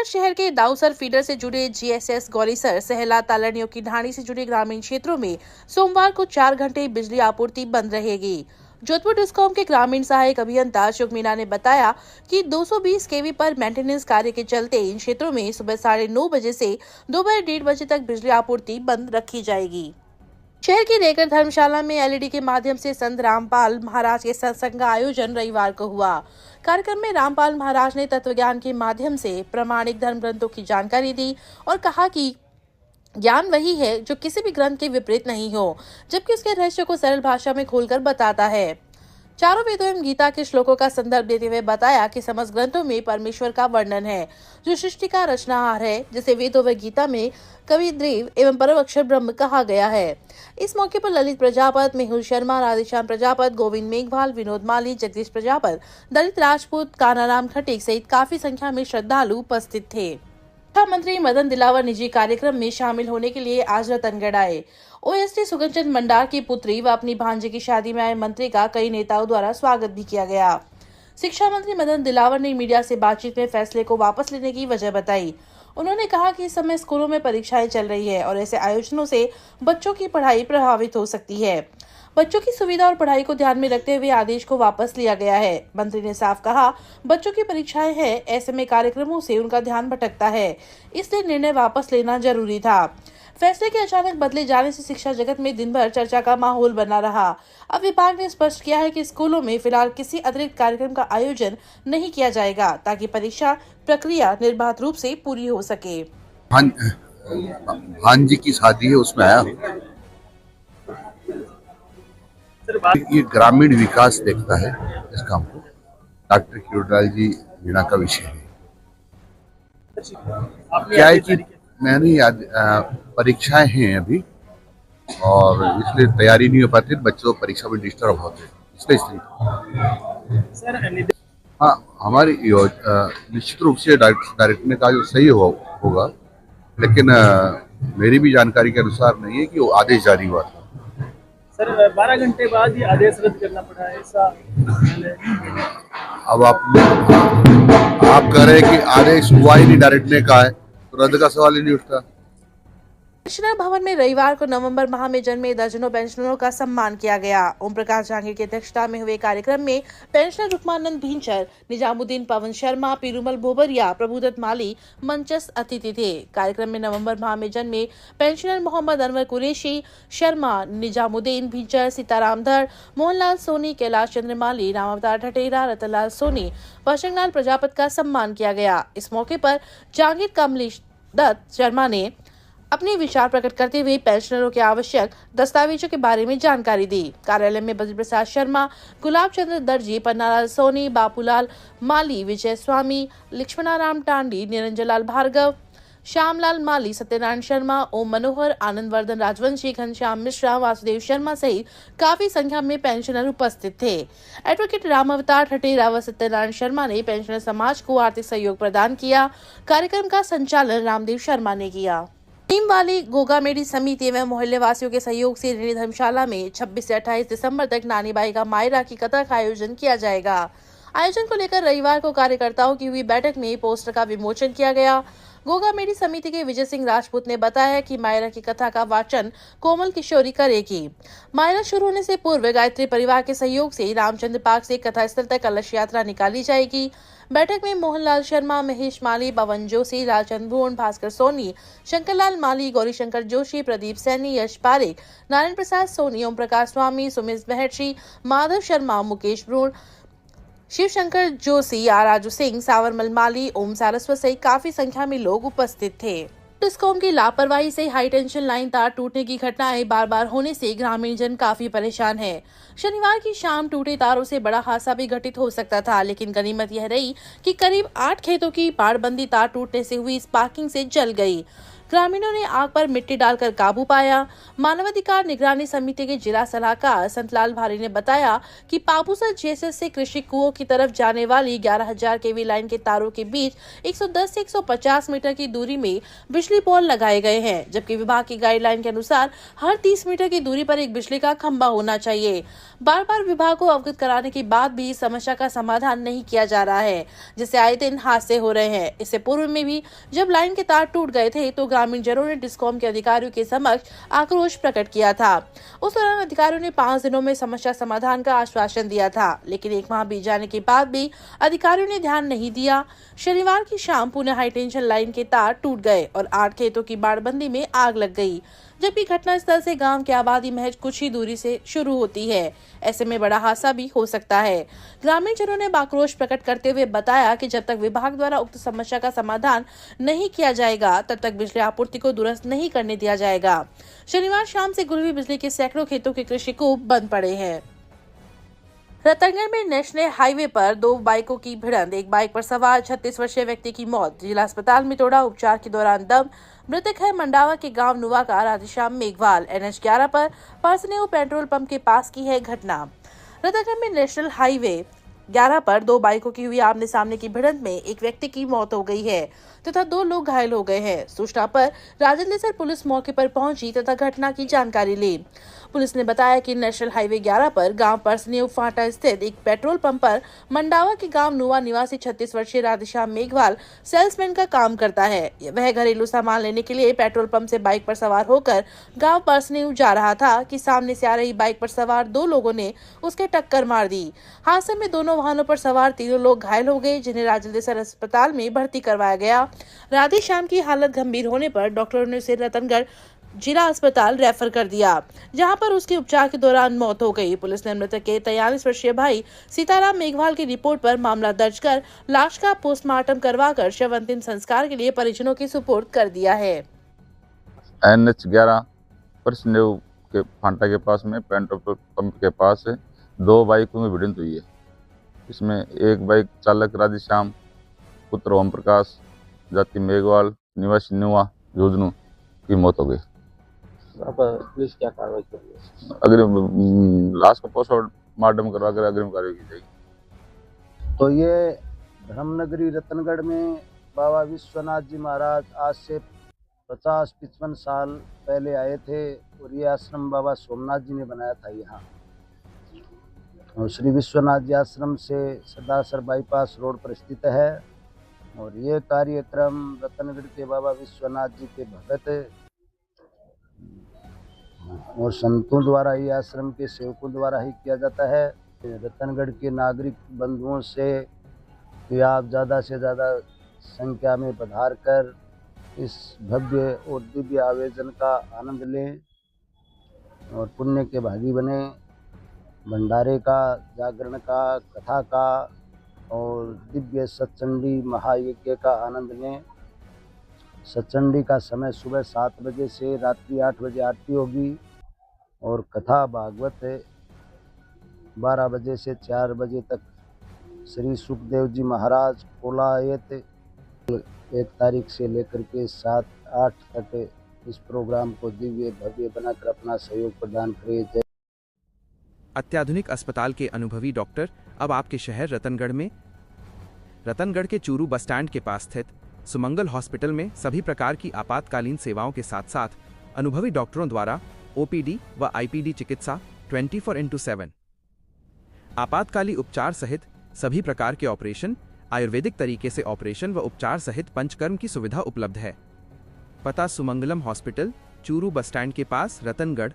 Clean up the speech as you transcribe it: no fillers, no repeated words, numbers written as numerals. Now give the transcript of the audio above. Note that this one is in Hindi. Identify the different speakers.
Speaker 1: रामगढ़ शहर के दाऊसर फीडर से जुड़े जीएसएस गौरीसर, सहला, तालड़ियों की ढाणी से जुड़े ग्रामीण क्षेत्रों में सोमवार को 4 घंटे बिजली आपूर्ति बंद रहेगी। जोधपुर डिस्कॉम के ग्रामीण सहायक अभियंता शुभ मीना ने बताया कि 220 केवी पर मेंटेनेंस कार्य के चलते इन क्षेत्रों में सुबह 9:30 बजे से दोपहर 1:30 बजे तक बिजली आपूर्ति बंद रखी जाएगी। शहर की रेकर धर्मशाला में एलईडी के माध्यम से संत रामपाल महाराज के सत्संग का आयोजन रविवार को हुआ। कार्यक्रम में रामपाल महाराज ने तत्वज्ञान के माध्यम से प्रमाणिक धर्म ग्रंथों की जानकारी दी और कहा कि ज्ञान वही है जो किसी भी ग्रंथ के विपरीत नहीं हो, जबकि उसके रहस्य को सरल भाषा में खोलकर बताता है। चारों वेदों एवं गीता के श्लोकों का संदर्भ देते हुए बताया कि समस्त ग्रंथों में परमेश्वर का वर्णन है, जो सृष्टि का रचनाहार है, जिसे वेदों व गीता में कविद्रेव एवं परम अक्षर ब्रह्म कहा गया है। इस मौके पर ललित प्रजापत, मेहुल शर्मा, राधेश्याम प्रजापत, गोविंद मेघवाल, विनोद माली, जगदीश प्रजापत, दलित राजपूत, कानाराम खटीक सहित काफी संख्या में श्रद्धालु उपस्थित थे। शिक्षा मंत्री मदन दिलावर निजी कार्यक्रम में शामिल होने के लिए आज रतनगढ़ आए। ओएसडी सुगंचंद मंडार की पुत्री व अपनी भांजे की शादी में आए मंत्री का कई नेताओं द्वारा स्वागत भी किया गया। शिक्षा मंत्री मदन दिलावर ने मीडिया से बातचीत में फैसले को वापस लेने की वजह बताई। उन्होंने कहा कि इस समय स्कूलों में परीक्षाएं चल रही है और ऐसे आयोजनों से बच्चों की पढ़ाई प्रभावित हो सकती है। बच्चों की सुविधा और पढ़ाई को ध्यान में रखते हुए आदेश को वापस लिया गया है। मंत्री ने साफ कहा, बच्चों की परीक्षाएं हैं, ऐसे में कार्यक्रमों से उनका ध्यान भटकता है, इसलिए निर्णय वापस लेना जरूरी था। फैसले के अचानक बदले जाने से शिक्षा जगत में दिन भर चर्चा का माहौल बना रहा। अब विभाग ने स्पष्ट किया है कि स्कूलों में फिलहाल किसी अतिरिक्त कार्यक्रम का आयोजन नहीं किया जाएगा, ताकि परीक्षा प्रक्रिया निर्बाध रूप से पूरी हो सके।
Speaker 2: भांजी की शादी है, उसमें आया। ये ग्रामीण विकास देखता है इस काम को। डॉक्टर क्यूरलाल जी मीणा का विषय है। क्या है कि मैंने परीक्षाएं हैं अभी और इसलिए तैयारी नहीं हो पाती, बच्चों परीक्षा में डिस्टर्ब होते, इसलिए हाँ हमारी निश्चित रूप से डायरेक्टर का जो सही होगा, लेकिन मेरी भी जानकारी के अनुसार नहीं है कि वो आदेश जारी हुआ था।
Speaker 3: सर 12 घंटे बाद ये आदेश रद्द करना पड़ा है, ऐसा
Speaker 2: अब आप कह रहे हैं कि आदेश हुआ ही नहीं, डायरेक्ट ने कहा है, तो रद्द का सवाल ही नहीं उठता।
Speaker 1: पेंशनर भवन में रविवार को नवंबर माह में जन्मे दर्जनों पेंशनरों का सम्मान किया गया। ओम प्रकाश जहांगीर की अध्यक्षता में हुए कार्यक्रम में पेंशनर रुक्मानंद भींचर, निजामुद्दीन पवन शर्मा, पीरूमल भोबरिया, प्रभुदत्त माली मंचस्थ अतिथि थे। कार्यक्रम में नवंबर माह में जन्मे पेंशनर मोहम्मद अनवर कुरैशी, शर्मा, निजामुद्दीन भींचर, सीताराम धर, मोहनलाल सोनी, कैलाश चंद्र माली, रामावतार ठटेरा, रतनलाल सोनी, वशंगलाल प्रजापत का सम्मान किया गया। इस मौके पर जहांगीर कमलेश दत्त शर्मा ने अपने विचार प्रकट करते हुए पेंशनरों के आवश्यक दस्तावेजों के बारे में जानकारी दी। कार्यालय में बद्री प्रसाद शर्मा, गुलाब चंद्र दर्जी, पन्नालाल सोनी, बापूलाल माली, विजय स्वामी, लक्ष्मणाराम टांडी, निरंजनलाल भार्गव, श्यामलाल माली, सत्यनारायण शर्मा, ओम मनोहर, आनंद वर्धन राजवंशी, घनश्याम मिश्रा, वासुदेव शर्मा सहित काफी संख्या में पेंशनर उपस्थित थे। एडवोकेट रामावतार ठटेरा व सत्यनारायण शर्मा ने पेंशनर समाज को आर्थिक सहयोग प्रदान किया। कार्यक्रम का संचालन रामदेव शर्मा ने किया। टीम वाली गोगामेडी समिति एवं मोहल्ले वासियों के सहयोग से रेणी धर्मशाला में 26 से 28 दिसंबर तक नानीबाई का मायरा की कथा का आयोजन किया जाएगा। आयोजन को लेकर रविवार को कार्यकर्ताओं की हुई बैठक में पोस्टर का विमोचन किया गया। गोगामेडी समिति के विजय सिंह राजपूत ने बताया कि मायरा की कथा का वाचन कोमल किशोरी करेगी। मायरा शुरू होने से पूर्व गायत्री परिवार के सहयोग से रामचंद्र पार्क से कथा स्थल तक कलश यात्रा निकाली जाएगी। बैठक में मोहनलाल शर्मा, महेश माली, पवन जोशी, लालचंद भूण, भास्कर सोनी, शंकरलाल माली, गौरी शंकर जोशी, प्रदीप सैनी, यश पारेख, नारायण प्रसाद सोनी, ओम प्रकाश स्वामी, सुमित महर्षि, माधव शर्मा, मुकेश भ्रूण, शिव शंकर जोशी, राजू सिंह, सावरमल माली, ओम सारस्वत सहित काफी संख्या में लोग उपस्थित थे। डिस्कॉम की लापरवाही से हाई टेंशन लाइन तार टूटने की घटनाएं बार बार होने से ग्रामीण जन काफी परेशान है। शनिवार की शाम टूटे तारों से बड़ा हादसा भी घटित हो सकता था, लेकिन गनीमत यह रही कि करीब 8 खेतों की बाड़बंदी तार टूटने से हुई स्पार्किंग से जल गई। ग्रामीणों ने आग पर मिट्टी डालकर काबू पाया। मानवाधिकार निगरानी समिति के जिला सलाहकार संतलाल भारी ने बताया कि पापूसर जेएसएस से कृषि कुओं की तरफ जाने वाली 11,000 केवी लाइन के तारों के बीच 110 से 150 मीटर की दूरी में बिजली पोल लगाए गए हैं, जबकि विभाग की गाइडलाइन के अनुसार हर 30 मीटर की दूरी पर एक बिजली का खंभा होना चाहिए। बार बार विभाग को अवगत कराने के बाद भी इस समस्या का समाधान नहीं किया जा रहा है, जिससे आए दिन हादसे हो रहे हैं। इससे पूर्व में भी जब लाइन के तार टूट गए थे तो ग्रामीण जनों ने डिस्कॉम के अधिकारियों के समक्ष आक्रोश प्रकट किया था। उस दौरान अधिकारियों ने 5 दिनों में समस्या समाधान का आश्वासन दिया था, लेकिन 1 माह बीत जाने के बाद भी अधिकारियों ने ध्यान नहीं दिया। शनिवार की शाम पुणे हाई टेंशन लाइन के तार टूट गए और 8 खेतों की बाड़बंदी में आग लग गई, जबकि घटनास्थल से गांव की आबादी महज कुछ ही दूरी से शुरू होती है। ऐसे में बड़ा हादसा भी हो सकता है। ग्रामीण जनों ने आक्रोश प्रकट करते हुए बताया कि जब तक विभाग द्वारा उक्त समस्या का समाधान नहीं किया जाएगा तब तक बिजली आपूर्ति को दुरुस्त नहीं करने दिया जाएगा। शनिवार शाम से गुल हुई बिजली के सैकड़ों खेतों के कृषि कूप बंद पड़े हैं। रतनगढ़ में नेशनल हाईवे पर 2 बाइकों की भिड़ंत, एक बाइक पर सवार 36 वर्षीय व्यक्ति की मौत, जिला अस्पताल में तोड़ा, उपचार के दौरान दम। मृतक है मंडावा के गांव नुवा का राधेश्याम मेघवाल। NH 11 पर परसनेऊ पेट्रोल पंप के पास की है घटना। रतनगढ़ में नेशनल हाईवे 11 पर 2 बाइकों की हुई आमने सामने की भिड़ंत में एक व्यक्ति की मौत हो गई है तथा 2 लोग घायल हो गए हैं। सूचना पर राजलेसर पुलिस मौके पर पहुंची तथा घटना की जानकारी ली। पुलिस ने बताया कि नेशनल हाईवे 11 पर गांव परसनेऊ फाटा स्थित एक पेट्रोल पंप पर मंडावा के गांव नुवा निवासी 36 वर्षीय राधेश्याम मेघवाल सेल्समैन का काम करता है। वह घरेलू सामान लेने के लिए पेट्रोल पंप से बाइक पर सवार होकर गांव परसनेऊ जा रहा था कि सामने से आ रही बाइक पर सवार 2 लोगों ने उसके टक्कर मार दी। हादसे में दोनों वाहनों पर सवार 3 लोग घायल हो गए, जिन्हें राजलेसर अस्पताल में भर्ती करवाया गया। राधेश्याम की हालत गंभीर होने पर डॉक्टरों ने उसे रतनगढ़ जिला अस्पताल रेफर कर दिया, जहां पर उसके उपचार के दौरान मौत हो गई। पुलिस ने मृतक के 43 वर्षीय भाई सीताराम मेघवाल की रिपोर्ट पर मामला दर्ज कर लाश का पोस्टमार्टम करवाकर शव अंतिम संस्कार के लिए परिजनों की सुपुर्द कर दिया है।
Speaker 4: NH 11 परसनेऊ के फांटा के पास में पेट्रोल पंप के पास 2 बाइकों में भिड़ंत हुई है। इसमें एक बाइक चालक राधेश्याम पुत्र ओम प्रकाश जाति मेघवाल निवासी नुआ झुंझुनू की मौत हो गई।
Speaker 3: अब पुलिस क्या कार्रवाई कर रही है?
Speaker 4: अग्रिम लाश का पोस्टमार्टम करवा कर अग्रिम कार्रवाई की जाएगी।
Speaker 5: तो ये धर्मनगरी रतनगढ़ में बाबा विश्वनाथ जी महाराज आज से 50-55 साल पहले आए थे और ये आश्रम बाबा सोमनाथ जी ने बनाया था यहाँ। और श्री विश्वनाथ जी आश्रम से सदासर बाईपास रोड पर स्थित है और ये कार्यक्रम रतनगढ़ के बाबा विश्वनाथ जी के भगत और संतों द्वारा ही, आश्रम के सेवकों द्वारा ही किया जाता है। रतनगढ़ के नागरिक बंधुओं से कि आप ज़्यादा से ज़्यादा संख्या में पधार कर इस भव्य और दिव्य आयोजन का आनंद लें और पुण्य के भागी बने। भंडारे का, जागरण का, कथा का और दिव्य सत्चंडी महायज्ञ का आनंद लें। सत्चंडी का समय सुबह 7 बजे से रात्रि 8 बजे आरती होगी और कथा भागवत 12 बजे से 4 बजे तक। श्री सुखदेव जी महाराज कोलायत 1 तारीख से लेकर के 7-8 तक इस प्रोग्राम को दिव्य भव्य बनाकर अपना सहयोग प्रदान करें।
Speaker 6: अत्याधुनिक अस्पताल के अनुभवी डॉक्टर अब आपके शहर रतनगढ़ में। रतनगढ़ के चूरू बस स्टैंड के पास स्थित सुमंगल हॉस्पिटल में सभी प्रकार की आपातकालीन सेवाओं के साथ साथ अनुभवी डॉक्टरों द्वारा OPD व IPD चिकित्सा 24/7, आपातकाली उपचार सहित सभी प्रकार के ऑपरेशन, आयुर्वेदिक तरीके से ऑपरेशन व उपचार सहित पंचकर्म की सुविधा उपलब्ध है। पता Sumangalam hospital, Churu bus stand के पास, रतनगढ़।